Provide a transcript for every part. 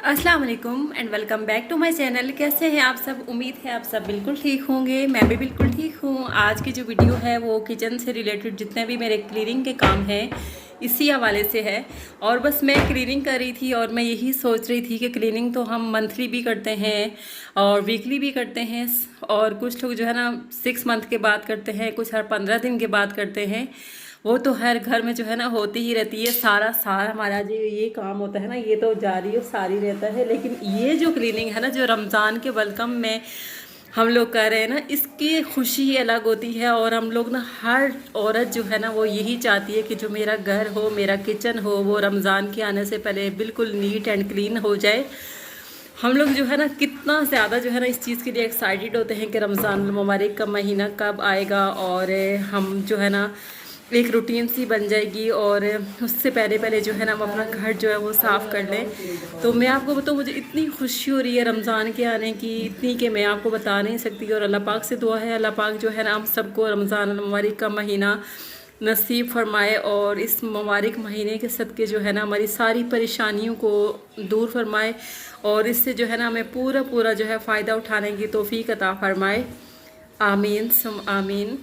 अस्सलाम वालेकुम and welcome back to my channel. कैसे हैं आप सब? उम्मीद है आप सब बिल्कुल ठीक होंगे। मैं भी बिल्कुल ठीक हूँ। आज की जो वीडियो है वो किचन से रिलेटेड जितने भी मेरे क्लीनिंग के काम हैं इसी हवाले से है। और बस मैं क्लीनिंग कर रही थी और मैं यही सोच रही थी कि क्लीनिंग तो हम मंथली भी करते हैं और वीकली भी करते हैं, और कुछ लोग जो है ना 6 मंथ के बाद करते हैं, कुछ हर 15 दिन के बाद करते हैं। वो तो हर घर में जो है ना होती ही रहती है। सारा साल हमारा जो ये काम होता है ना, ये तो जारी और सारी रहता है। लेकिन ये जो क्लीनिंग है ना, जो रमज़ान के वेलकम में हम लोग कर रहे हैं ना, इसकी खुशी ही अलग होती है। और हम लोग ना, हर औरत जो है ना वो यही चाहती है कि जो मेरा घर हो, मेरा किचन हो, वो रमज़ान के आने से पहले बिल्कुल नीट एंड क्लीन हो जाए। हम लोग जो है ना कितना ज़्यादा जो है ना इस चीज़ के लिए एक्साइटेड होते हैं कि रमज़ान मुबारक का महीना कब आएगा और हम जो है ना एक रूटीन सी बन जाएगी। और उससे पहले पहले जो है ना हम अपना घर जो है वो साफ़ कर लें। तो मैं आपको बताऊँ, मुझे इतनी खुशी हो रही है रमज़ान के आने की, इतनी कि मैं आपको बता नहीं सकती। और अल्लाह पाक से दुआ है, अल्लाह पाक जो है ना हम सबको रमज़ान मुबारक का महीना नसीब फरमाए और इस मुबारक महीने के सदक़े जो है ना हमारी सारी परेशानियों को दूर फरमाए और इससे जो है ना हमें पूरा पूरा जो है फ़ायदा उठाने की तौफ़ीक अता फरमाए। आमीन सुम आमीन।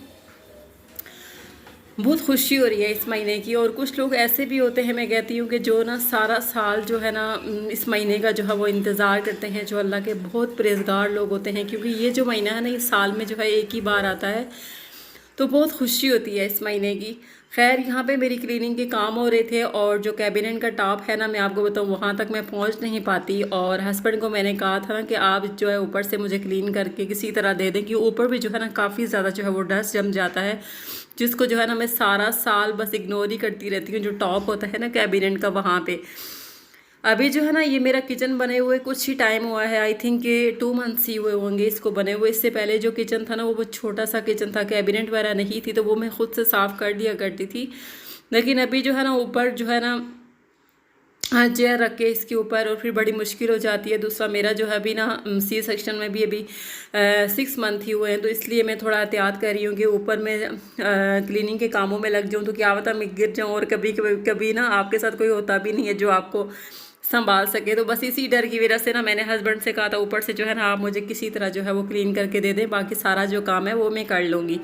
बहुत खुशी हो रही है इस महीने की। और कुछ लोग ऐसे भी होते हैं, मैं कहती हूँ कि जो ना सारा साल जो है ना इस महीने का जो है वो इंतज़ार करते हैं, जो अल्लाह के बहुत परहेज़गार लोग होते हैं। क्योंकि ये जो महीना है ना, ये साल में जो है एक ही बार आता है, तो बहुत खुशी होती है इस महीने की। खैर, यहाँ पे मेरी क्लीनिंग के काम हो रहे थे और जो कैबिनेट का टॉप है ना, मैं आपको बताऊँ वहाँ तक मैं पहुँच नहीं पाती। और हस्बैंड को मैंने कहा था ना कि आप जो है ऊपर से मुझे क्लीन करके किसी तरह दे दें, कि ऊपर भी जो है ना काफ़ी ज़्यादा जो है वो डस्ट जम जाता है, जिसको जो है ना मैं सारा साल बस इग्नोर ही करती रहती हूँ। जो टॉप होता है ना कैबिनेट का, वहाँ पे अभी जो है ना ये मेरा किचन बने हुए कुछ ही टाइम हुआ है। आई थिंक ये 2 मंथ्स ही हुए होंगे इसको बने हुए। इससे पहले जो किचन था ना वो बहुत छोटा सा किचन था, कैबिनेट वगैरह नहीं थी, तो वो मैं खुद से साफ़ कर दिया करती थी। लेकिन अभी जो है ना ऊपर जो है ना चेयर रख के इसके ऊपर, और फिर बड़ी मुश्किल हो जाती है। दूसरा मेरा जो है अभी ना सी सेक्शन में भी अभी 6 मंथ ही हुए हैं, तो इसलिए मैं थोड़ा एहतियात कर रही हूँ कि ऊपर मैं क्लीनिंग के कामों में लग जाऊँ तो क्या पता मैं गिर जाऊँ। और कभी कभी कभी ना आपके साथ कोई होता भी नहीं है जो आपको संभाल सके। तो बस इसी डर की वजह से ना मैंने हस्बैंड से कहा था ऊपर से जो है ना आप मुझे किसी तरह जो है वो क्लीन करके दे दें, बाकी सारा जो काम है वो मैं कर लूँगी।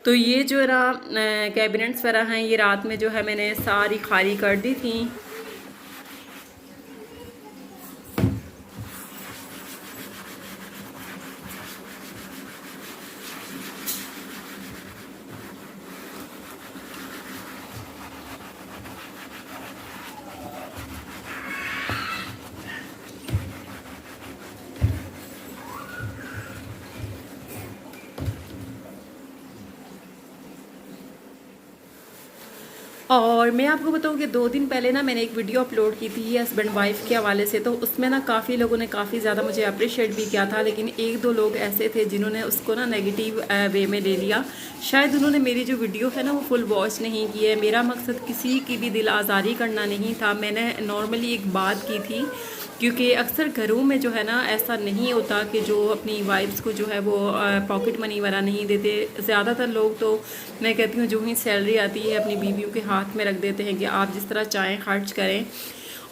तो ये जो है ना कैबिनेट्स वगैरह हैं, ये रात में जो है मैंने सारी खाली कर दी थी। और मैं आपको बताऊँ कि 2 दिन पहले ना मैंने एक वीडियो अपलोड की थी हस्बैंड वाइफ के हवाले से। तो उसमें ना काफ़ी लोगों ने काफ़ी ज़्यादा मुझे अप्रिशिएट भी किया था, लेकिन 1-2 लोग ऐसे थे जिन्होंने उसको ना नेगेटिव वे में ले लिया। शायद उन्होंने मेरी जो वीडियो है ना वो फुल वॉच नहीं की है। मेरा मकसद किसी की भी दिल आज़ारी करना नहीं था। मैंने नॉर्मली एक बात की थी, क्योंकि अक्सर घरों में जो है ना ऐसा नहीं होता कि जो अपनी वाइफ्स को जो है वो पॉकेट मनी वगैरह नहीं देते। ज़्यादातर लोग तो मैं कहती हूँ जो ही सैलरी आती है अपनी बीवियों के हाथ में रख देते हैं कि आप जिस तरह चाहें खर्च करें।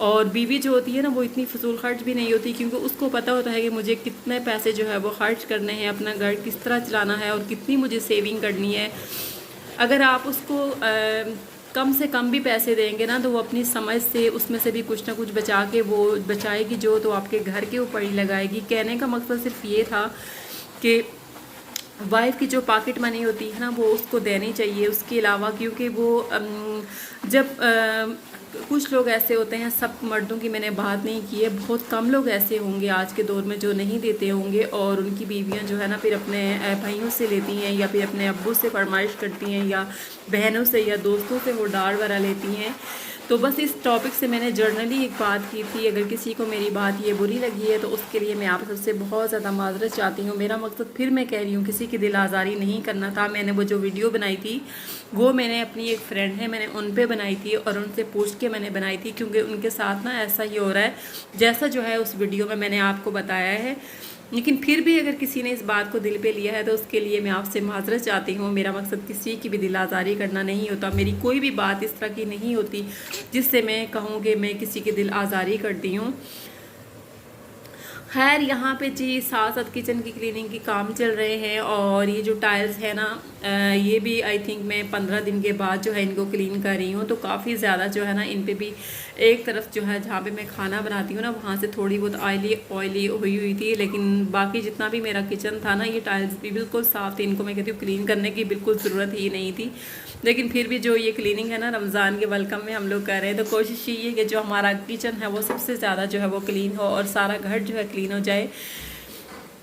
और बीवी जो होती है ना वो इतनी फजूल खर्च भी नहीं होती, क्योंकि उसको पता होता है कि मुझे कितने पैसे जो है वो खर्च करने हैं, अपना घर किस तरह चलाना है और कितनी मुझे सेविंग करनी है। अगर आप उसको कम से कम भी पैसे देंगे ना, तो वो अपनी समझ से उसमें से भी कुछ ना कुछ बचा के वो बचाएगी जो, तो आपके घर के ऊपर ही लगाएगी। कहने का मकसद सिर्फ ये था कि वाइफ की जो पॉकेट मनी होती है ना वो उसको देनी चाहिए। उसके अलावा क्योंकि वो जब कुछ लोग ऐसे होते हैं, सब मर्दों की मैंने बात नहीं की है, बहुत कम लोग ऐसे होंगे आज के दौर में जो नहीं देते होंगे, और उनकी बीवियां जो है ना फिर अपने भाइयों से लेती हैं या फिर अपने अब्बू से फरमाइश करती हैं या बहनों से या दोस्तों से वो डार वरा लेती हैं। तो बस इस टॉपिक से मैंने जर्नली एक बात की थी। अगर किसी को मेरी बात ये बुरी लगी है तो उसके लिए मैं आप सबसे बहुत ज़्यादा माजरत चाहती हूँ। मेरा मकसद, फिर मैं कह रही हूँ, किसी की दिल आज़ारी नहीं करना था। मैंने वो जो वीडियो बनाई थी वो मैंने अपनी एक फ्रेंड है, मैंने उन पे बनाई थी और उनसे पूछ के मैंने बनाई थी, क्योंकि उनके साथ ना ऐसा ही हो रहा है जैसा जो है उस वीडियो में मैंने आपको बताया है। लेकिन फिर भी अगर किसी ने इस बात को दिल पे लिया है तो उसके लिए मैं आपसे माजरत चाहती हूँ। मेरा मकसद किसी की भी दिल आज़ारी करना नहीं होता। मेरी कोई भी बात इस तरह की नहीं होती जिससे मैं कहूँ कि मैं किसी की दिल आज़ारी करती हूँ। खैर यहाँ पे जी साथ साथ किचन की क्लीनिंग की काम चल रहे हैं। और ये जो टाइल्स है ना, ये भी आई थिंक मैं 15 दिन के बाद जो है इनको क्लीन कर रही हूँ। तो काफ़ी ज़्यादा जो है ना इन पे भी एक तरफ जो है जहाँ पे मैं खाना बनाती हूँ ना, वहाँ से थोड़ी बहुत ऑयली हुई थी। लेकिन बाकी जितना भी मेरा किचन था ना, ये टाइल्स भी बिल्कुल साफ़ थी। इनको मैं कहती हूँ क्लीन करने की बिल्कुल ज़रूरत ही नहीं थी। लेकिन फिर भी जो ये क्लीनिंग है ना, रमज़ान के वेलकम में हम लोग कर रहे हैं, तो कोशिश ये है कि जो हमारा किचन है वो सबसे ज़्यादा जो है वो क्लीन हो और सारा घर जो है क्लीन हो जाए।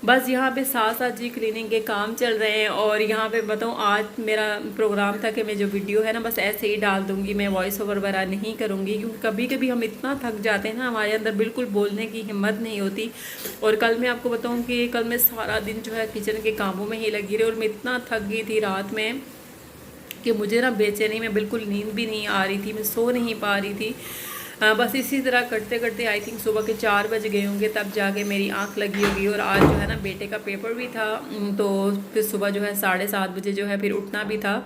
बस यहाँ पे साथ साथ जी क्लीनिंग के काम चल रहे हैं। और यहाँ पे बताऊँ, आज मेरा प्रोग्राम था कि मैं जो वीडियो है ना बस ऐसे ही डाल दूँगी, मैं वॉइस ओवर वगैरह नहीं करूँगी, क्योंकि कभी कभी हम इतना थक जाते हैं ना, हमारे अंदर बिल्कुल बोलने की हिम्मत नहीं होती। और कल मैं आपको बताऊँ कि कल मैं सारा दिन जो है किचन के कामों में ही लगी रही, और मैं इतना थक गई थी रात में कि मुझे ना बेचैनी में बिल्कुल नींद भी नहीं आ रही थी, मैं सो नहीं पा रही थी। बस इसी तरह करते करते आई थिंक सुबह के 4 बज गए होंगे, तब जाके मेरी आंख लगी होगी। और आज जो है ना बेटे का पेपर भी था, तो फिर सुबह जो है 7:30 बजे जो है फिर उठना भी था।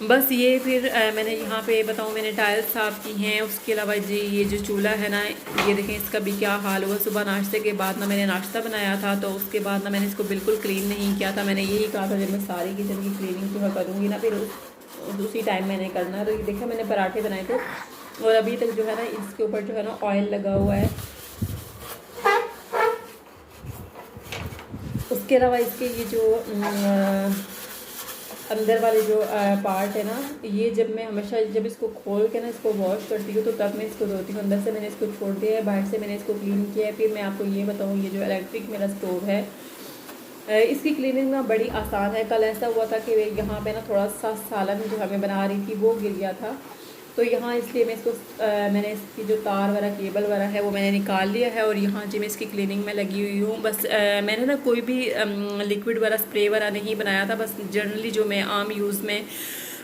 बस ये फिर मैंने यहाँ पे बताऊँ, मैंने टाइल्स साफ़ की हैं। उसके अलावा जी ये जो चूल्हा है ना, ये देखें इसका भी क्या हाल हुआ। सुबह नाश्ते के बाद ना मैंने नाश्ता बनाया था, तो उसके बाद ना मैंने इसको बिल्कुल क्लीन नहीं किया था। मैंने यही कहा था जब मैं सारी किचन की क्लीनिंग जो है करूँगी ना, फिर उसी टाइम मैंने करना है। तो ये देखा मैंने पराठे बनाए थे, और अभी तक जो है ना इसके ऊपर जो है ना ऑयल लगा हुआ है। उसके अलावा इसके ये जो अंदर वाले जो पार्ट है ना, ये जब मैं हमेशा जब इसको खोल के ना इसको वॉश करती हूँ, तो तब मैं इसको धोती हूँ। अंदर से मैंने इसको छोड़ दिया है, बाहर से मैंने इसको क्लीन किया है। फिर मैं आपको ये बताऊँ, ये जो इलेक्ट्रिक मेरा स्टोव है, इसकी क्लीनिंग ना बड़ी आसान है। कल ऐसा हुआ था कि यहाँ पे ना थोड़ा सा सालन जो हमें बना रही थी वो गिर गया था, तो यहाँ इसलिए मैं इसको मैंने इसकी जो तार वाला केबल वाला है वो मैंने निकाल लिया है। और यहाँ जी मैं इसकी क्लीनिंग में लगी हुई हूँ। बस मैंने ना कोई भी लिक्विड वाला स्प्रे वाला नहीं बनाया था, बस जनरली जो मैं आम यूज़ में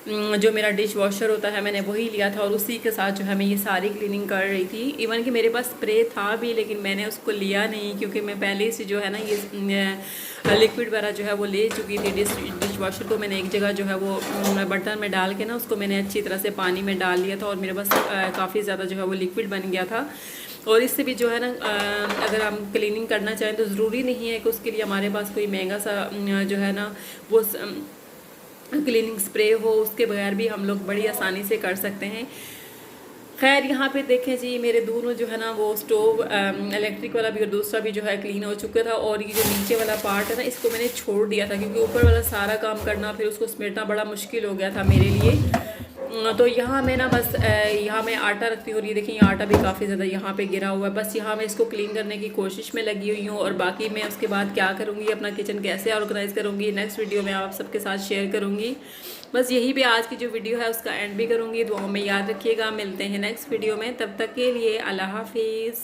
जो मेरा डिश वॉशर होता है मैंने वही लिया था, और उसी के साथ जो है मैं ये सारी क्लीनिंग कर रही थी। इवन कि मेरे पास स्प्रे था भी, लेकिन मैंने उसको लिया नहीं, क्योंकि मैं पहले से जो है ना ये लिक्विड वगैरह जो है वो ले चुकी थी। डिश वॉशर को मैंने एक जगह जो है वो बर्तन में डाल के ना उसको मैंने अच्छी तरह से पानी में डाल लिया था, और मेरे पास काफ़ी ज़्यादा जो है वो लिक्विड बन गया था। और इससे भी जो है ना अगर हम क्लीनिंग करना चाहें तो ज़रूरी नहीं है कि उसके लिए हमारे पास कोई महंगा सा जो है ना वो क्लीनिंग स्प्रे हो, उसके बगैर भी हम लोग बड़ी आसानी से कर सकते हैं। खैर यहाँ पे देखें जी, मेरे दोनों जो है ना वो स्टोव इलेक्ट्रिक वाला भी और दूसरा भी जो है क्लीन हो चुका था। और ये जो नीचे वाला पार्ट है ना, इसको मैंने छोड़ दिया था, क्योंकि ऊपर वाला सारा काम करना फिर उसको समेटना बड़ा मुश्किल हो गया था मेरे लिए। तो यहाँ मैं ना बस यहाँ मैं आटा रखती हूँ, और ये देखिए आटा भी काफ़ी ज़्यादा यहाँ पे गिरा हुआ है। बस यहाँ मैं इसको क्लीन करने की कोशिश में लगी हुई हूँ, और बाकी मैं उसके बाद क्या करूँगी, अपना किचन कैसे ऑर्गेनाइज़ करूँगी, नेक्स्ट वीडियो में आप सबके साथ शेयर करूँगी। बस यही भी आज की जो वीडियो है उसका एंड भी करूँगी। दुआओं में याद रखिएगा, मिलते हैं नेक्स्ट वीडियो में, तब तक के लिए अल्लाह हाफिज़।